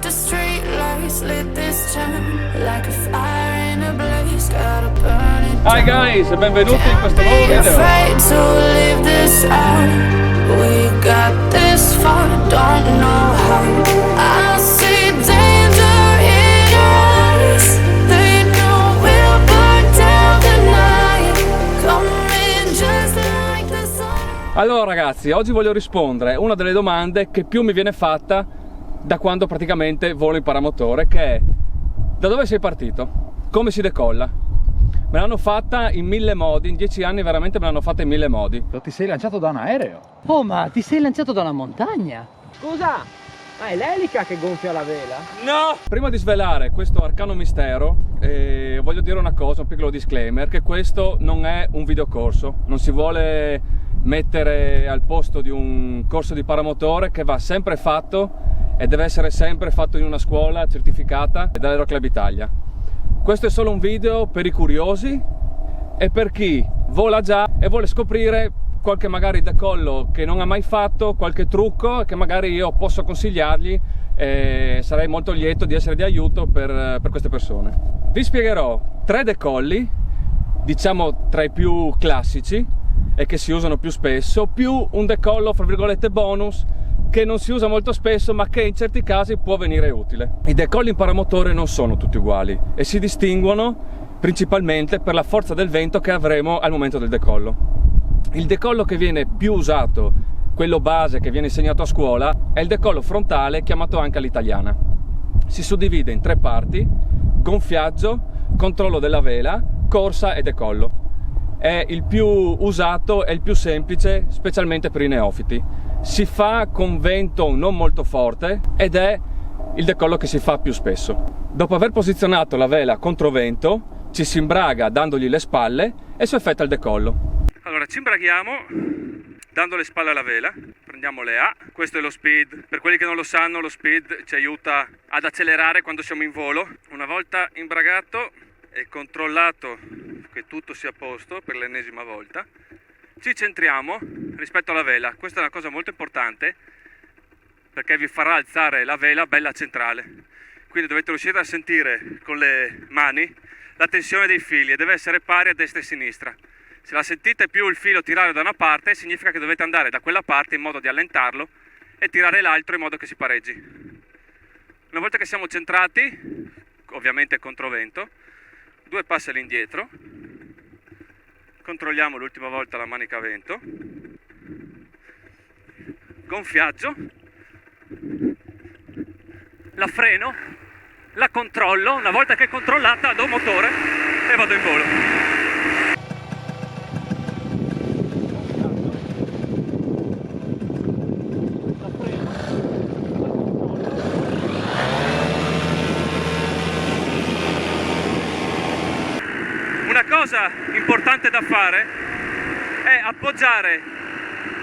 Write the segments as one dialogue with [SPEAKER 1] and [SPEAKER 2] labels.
[SPEAKER 1] the street lights lit this town like a fire in a blaze, gotta burn it down.
[SPEAKER 2] Hi guys, e benvenuti in questo nuovo video.
[SPEAKER 1] Afraid to live this out. We got this far, don't know how. I see danger in our eyes. They know we'll burn down the night. Coming just like the sun.
[SPEAKER 2] Allora ragazzi, oggi voglio rispondere a una delle domande che più mi viene fatta da quando praticamente volo in paramotore, che è: da dove sei partito? Come si decolla? Me l'hanno fatta in 1000 modi, in 10 anni veramente me l'hanno fatta in 1000 modi.
[SPEAKER 3] Ti sei lanciato da un aereo?
[SPEAKER 4] Oh, ma ti sei lanciato da una montagna?
[SPEAKER 5] Scusa, ma è l'elica che gonfia la vela?
[SPEAKER 2] No! Prima di svelare questo arcano mistero, voglio dire una cosa, un piccolo disclaimer, che questo non è un videocorso, non si vuole mettere al posto di un corso di paramotore che va sempre fatto e deve essere sempre fatto in una scuola certificata dall'Aero Club Italia. Questo è solo un video per i curiosi e per chi vola già e vuole scoprire qualche magari decollo che non ha mai fatto, qualche trucco che magari io posso consigliargli, e sarei molto lieto di essere di aiuto per queste persone. Vi spiegherò 3 decolli, diciamo tra i più classici e che si usano più spesso, più un decollo fra virgolette bonus che non si usa molto spesso ma che in certi casi può venire utile. I decolli in paramotore non sono tutti uguali e si distinguono principalmente per la forza del vento che avremo al momento del decollo. Il decollo che viene più usato, quello base che viene insegnato a scuola, è il decollo frontale, chiamato anche all'italiana. Si suddivide in 3 parti: gonfiaggio, controllo della vela, corsa e decollo. È il più usato e il più semplice, specialmente per i neofiti. Si fa con vento non molto forte ed è il decollo che si fa più spesso. Dopo aver posizionato la vela contro vento, ci si imbraga dandogli le spalle e si effettua il decollo. Allora ci imbraghiamo dando le spalle alla vela, prendiamo le A, questo è lo speed. Per quelli che non lo sanno, lo speed ci aiuta ad accelerare quando siamo in volo. Una volta imbragato e controllato che tutto sia a posto per l'ennesima volta, ci centriamo rispetto alla vela. Questa è una cosa molto importante perché vi farà alzare la vela bella centrale, quindi dovete riuscire a sentire con le mani la tensione dei fili e deve essere pari a destra e a sinistra. Se la sentite più il filo tirare da una parte, significa che dovete andare da quella parte in modo di allentarlo e tirare l'altro in modo che si pareggi. Una volta che siamo centrati, ovviamente controvento, 2 passi all'indietro, controlliamo l'ultima volta la manica a vento, gonfiaggio, la freno, la controllo, una volta che è controllata do motore e vado in volo. Una cosa importante da fare è appoggiare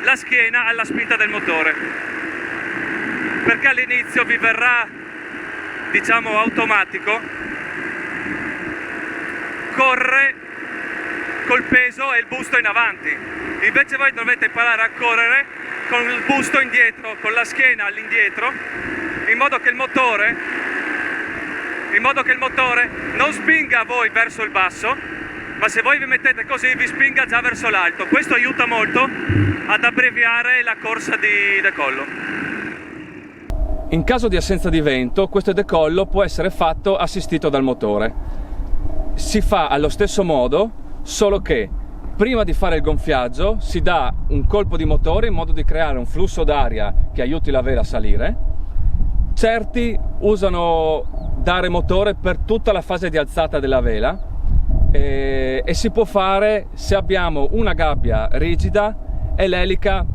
[SPEAKER 2] la schiena alla spinta del motore, perché all'inizio vi verrà, diciamo, automatico corre col peso e il busto in avanti. Invece voi dovete imparare a correre con il busto indietro, con la schiena all'indietro, in modo che il motore non spinga voi verso il basso, ma se voi vi mettete così vi spinga già verso l'alto. Questo aiuta molto ad abbreviare la corsa di decollo. In caso di assenza di vento, questo decollo può essere fatto assistito dal motore. Si fa allo stesso modo, solo che prima di fare il gonfiaggio si dà un colpo di motore in modo di creare un flusso d'aria che aiuti la vela a salire. Certi usano dare motore per tutta la fase di alzata della vela e si può fare se abbiamo una gabbia rigida e l'elica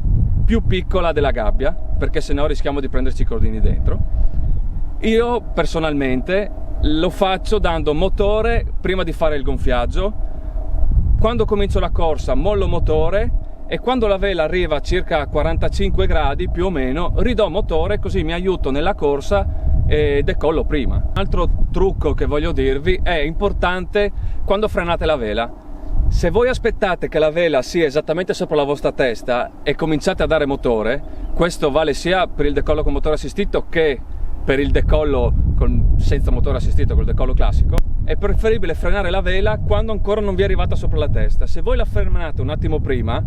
[SPEAKER 2] più piccola della gabbia, perché sennò rischiamo di prenderci i cordini dentro. Io personalmente lo faccio dando motore prima di fare il gonfiaggio. Quando comincio la corsa mollo motore e quando la vela arriva a circa 45 gradi più o meno ridò motore, così mi aiuto nella corsa e decollo prima. Un altro trucco che voglio dirvi è importante quando frenate la vela. Se voi aspettate che la vela sia esattamente sopra la vostra testa e cominciate a dare motore, questo vale sia per il decollo con motore assistito che per il decollo senza motore assistito, col decollo classico, è preferibile frenare la vela quando ancora non vi è arrivata sopra la testa. Se voi la frenate un attimo prima,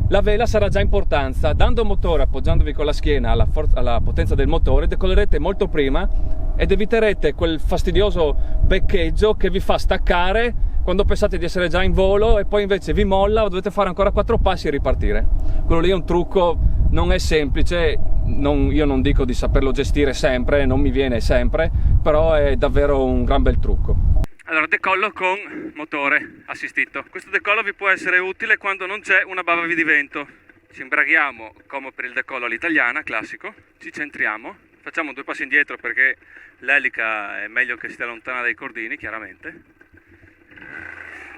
[SPEAKER 2] la vela sarà già in portanza. Dando motore, appoggiandovi con la schiena alla potenza del motore, decollerete molto prima ed eviterete quel fastidioso beccheggio che vi fa staccare quando pensate di essere già in volo e poi invece vi molla, dovete fare ancora 4 passi e ripartire. Quello lì è un trucco, non è semplice, io non dico di saperlo gestire sempre, non mi viene sempre, però è davvero un gran bel trucco. Allora, decollo con motore assistito. Questo decollo vi può essere utile quando non c'è una bava di vento. Ci imbraghiamo come per il decollo all'italiana, classico, ci centriamo, facciamo 2 passi indietro perché l'elica è meglio che stia lontana dai cordini, chiaramente.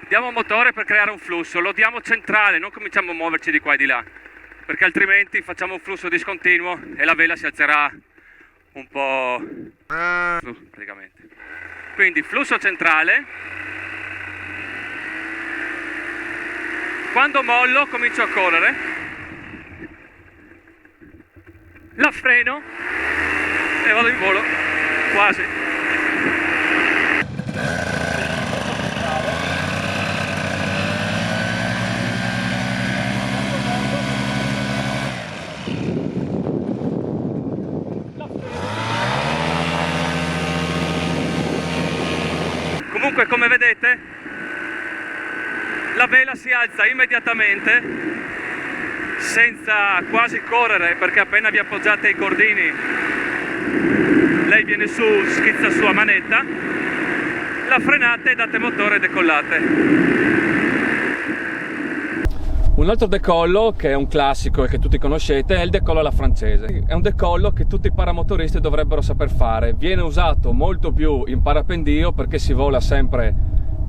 [SPEAKER 2] Diamo motore per creare un flusso, lo diamo centrale, non cominciamo a muoverci di qua e di là, perché altrimenti facciamo un flusso discontinuo e la vela si alzerà un po' praticamente. Quindi flusso centrale. Quando mollo comincio a correre, la freno e vado in volo, quasi. Comunque, come vedete, la vela si alza immediatamente senza quasi correre, perché appena vi appoggiate ai cordini lei viene su, schizza su a manetta, la frenate, date motore e decollate. Un altro decollo che è un classico e che tutti conoscete è il decollo alla francese. È un decollo che tutti i paramotoristi dovrebbero saper fare. Viene usato molto più in parapendio perché si vola sempre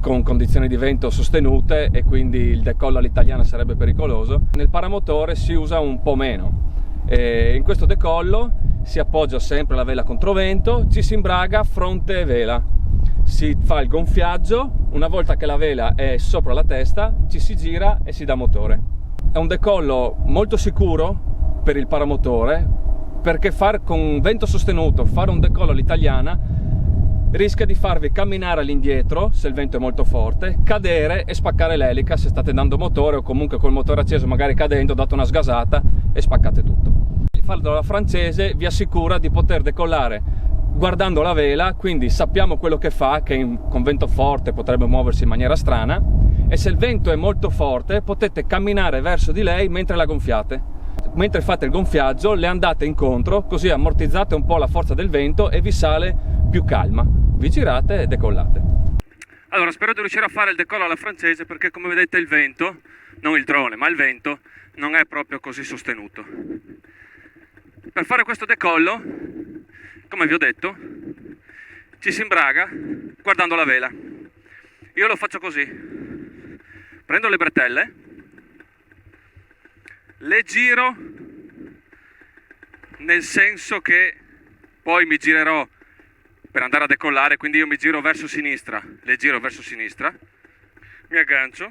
[SPEAKER 2] con condizioni di vento sostenute e quindi il decollo all'italiana sarebbe pericoloso. Nel paramotore si usa un po' meno. In questo decollo si appoggia sempre la vela controvento, ci si imbraga fronte e vela. Si fa il gonfiaggio, una volta che la vela è sopra la testa ci si gira e si dà motore. È un decollo molto sicuro per il paramotore, perché con vento sostenuto fare un decollo all'italiana rischia di farvi camminare all'indietro se il vento è molto forte, cadere e spaccare l'elica se state dando motore o comunque col motore acceso, magari cadendo date una sgasata e spaccate tutto. Farlo alla francese vi assicura di poter decollare guardando la vela, quindi sappiamo quello che fa, che con vento forte potrebbe muoversi in maniera strana, e se il vento è molto forte potete camminare verso di lei mentre la gonfiate. Mentre fate il gonfiaggio le andate incontro, così ammortizzate un po' la forza del vento e vi sale più calma. Vi girate e decollate. Allora, spero di riuscire a fare il decollo alla francese, perché come vedete il vento, non il drone ma il vento, non è proprio così sostenuto. Per fare questo decollo, come vi ho detto, ci si imbraga guardando la vela. Io lo faccio così: prendo le bretelle, le giro nel senso che poi mi girerò per andare a decollare, quindi io mi giro verso sinistra, le giro verso sinistra, mi aggancio,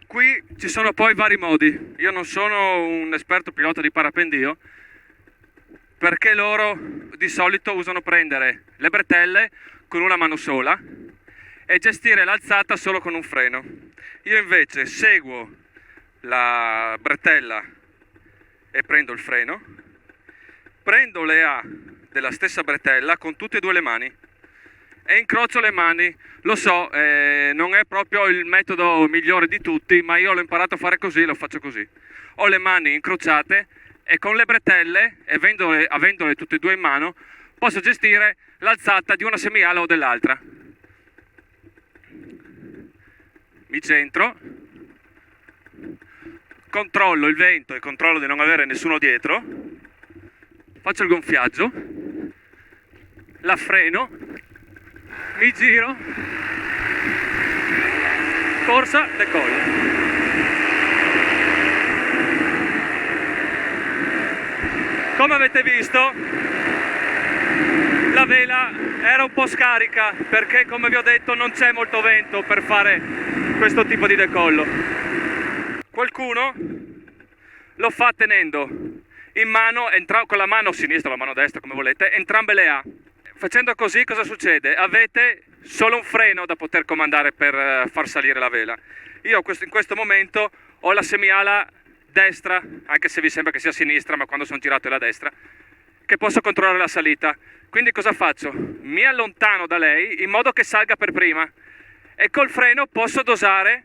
[SPEAKER 2] qui ci sono poi vari modi. Io non sono un esperto pilota di parapendio, perché loro di solito usano prendere le bretelle con una mano sola e gestire l'alzata solo con un freno. Io invece seguo la bretella e prendo il freno, prendo le A della stessa bretella con tutte e due le mani e incrocio le mani. Lo so, non è proprio il metodo migliore di tutti, ma io l'ho imparato a fare così, lo faccio così. Ho le mani incrociate e con le bretelle, avendole tutte e due in mano, posso gestire l'alzata di una semiala o dell'altra. Mi centro, controllo il vento e controllo di non avere nessuno dietro, faccio il gonfiaggio, la freno, mi giro, corsa, decollo. Come avete visto, la vela era un po' scarica perché, come vi ho detto, non c'è molto vento per fare questo tipo di decollo. Qualcuno lo fa tenendo in mano, con la mano sinistra o la mano destra, come volete, entrambe le A. Facendo così cosa succede? Avete solo un freno da poter comandare per far salire la vela. Io in questo momento ho la semiala destra, anche se vi sembra che sia sinistra, ma quando sono tirato è la destra, che posso controllare la salita. Quindi cosa faccio? Mi allontano da lei in modo che salga per prima e col freno posso dosare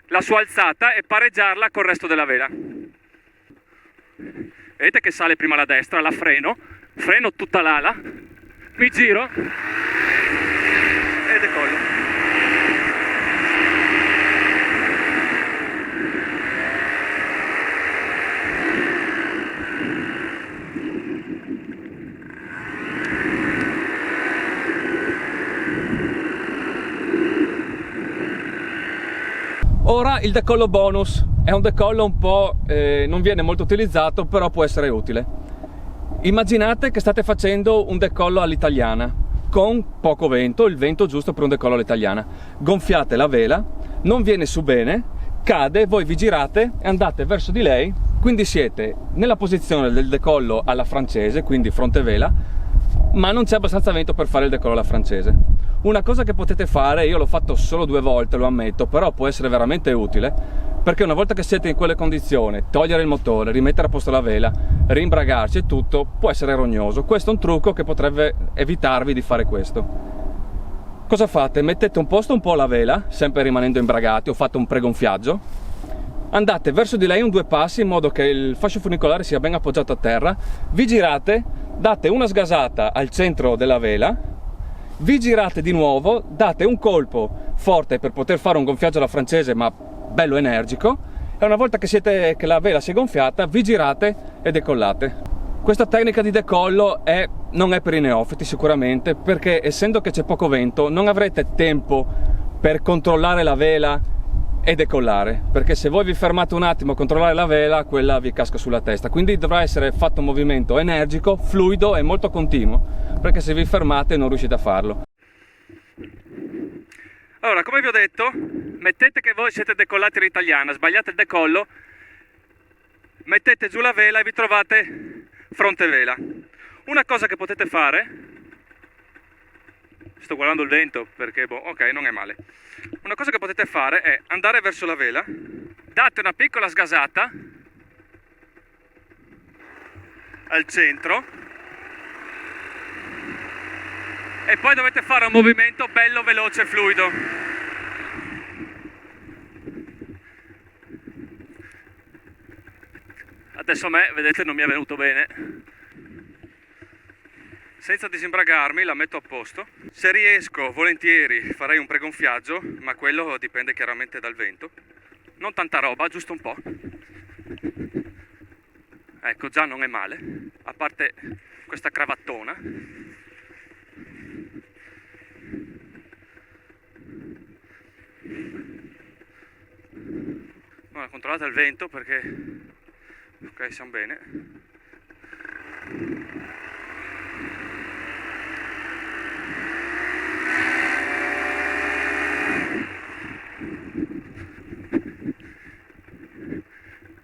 [SPEAKER 2] la sua alzata e pareggiarla col resto della vela. Vedete che sale prima la destra, la freno tutta l'ala, mi giro e decollo. Ora il decollo bonus è un decollo un po' non viene molto utilizzato, però può essere utile. Immaginate che state facendo un decollo all'italiana con poco vento, il vento giusto per un decollo all'italiana. Gonfiate la vela, non viene su bene, cade, voi vi girate e andate verso di lei, quindi siete nella posizione del decollo alla francese, quindi fronte vela, ma non c'è abbastanza vento per fare il decollo alla francese. Una cosa che potete fare, io l'ho fatto solo 2 volte, lo ammetto, però può essere veramente utile, perché una volta che siete in quelle condizioni, togliere il motore, rimettere a posto la vela, rimbragarci e tutto, può essere rognoso. Questo è un trucco che potrebbe evitarvi di fare questo. Cosa fate? Mettete un posto un po' la vela, sempre rimanendo imbragati, o fate un pregonfiaggio, andate verso di lei un 2 passi in modo che il fascio funicolare sia ben appoggiato a terra, vi girate, date una sgasata al centro della vela, vi girate di nuovo, date un colpo forte per poter fare un gonfiaggio alla francese ma bello energico, e una volta che la vela si è gonfiata vi girate e decollate. Questa tecnica di decollo non è per i neofiti sicuramente, perché essendo che c'è poco vento non avrete tempo per controllare la vela e decollare, perché se voi vi fermate un attimo a controllare la vela, quella vi casca sulla testa. Quindi dovrà essere fatto un movimento energico, fluido e molto continuo, perché se vi fermate non riuscite a farlo. Allora, come vi ho detto, mettete che voi siete decollati all'italiana, sbagliate il decollo, mettete giù la vela e vi trovate fronte vela. Una cosa che potete fare, sto guardando il vento perché ok, non è male. Una cosa che potete fare è andare verso la vela, date una piccola sgasata al centro e poi dovete fare un movimento bello veloce e fluido. Adesso a me, vedete, non mi è venuto bene. Senza disimbragarmi la metto a posto. Se riesco, volentieri farei un pregonfiaggio, ma quello dipende chiaramente dal vento. Non tanta roba, giusto un po'. Ecco, già non è male, a parte questa cravattona. Ora controllate il vento perché... ok, siamo bene.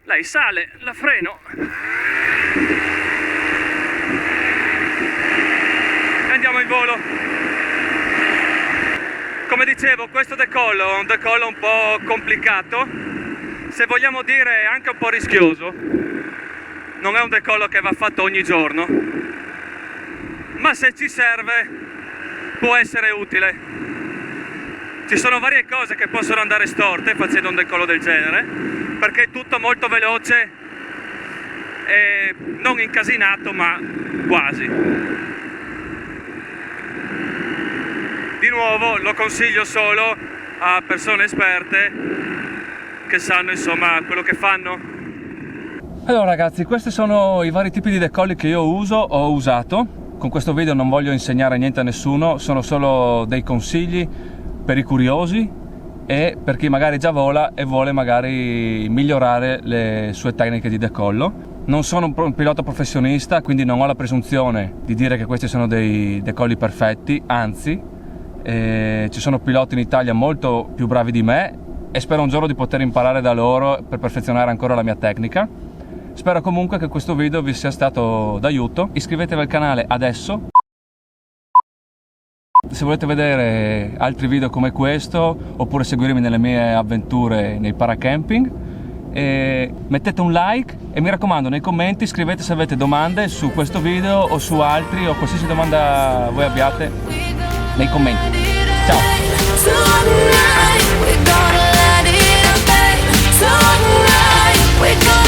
[SPEAKER 2] Lei sale, la freno e andiamo in volo. Come dicevo, questo decollo è un decollo un po' complicato, se vogliamo dire anche un po' rischioso. Non è un decollo che va fatto ogni giorno, ma se ci serve può essere utile. Ci sono varie cose che possono andare storte facendo un decollo del genere, perché è tutto molto veloce e non incasinato, ma quasi. Di nuovo lo consiglio solo a persone esperte che sanno insomma quello che fanno. Allora ragazzi, questi sono i vari tipi di decolli che io ho usato. Con questo video non voglio insegnare niente a nessuno, sono solo dei consigli per i curiosi e per chi magari già vola e vuole magari migliorare le sue tecniche di decollo. Non sono un pilota professionista, quindi non ho la presunzione di dire che questi sono dei decolli perfetti, anzi ci sono piloti in Italia molto più bravi di me e spero un giorno di poter imparare da loro per perfezionare ancora la mia tecnica. Spero comunque che questo video vi sia stato d'aiuto. Iscrivetevi al canale adesso se volete vedere altri video come questo, oppure seguirmi nelle mie avventure nei paracamping. Mettete un like e mi raccomando, nei commenti scrivete se avete domande su questo video o su altri, o qualsiasi domanda voi abbiate nei commenti. Ciao!
[SPEAKER 1] Tonight, we're gonna light it up, babe. Tonight, we're gonna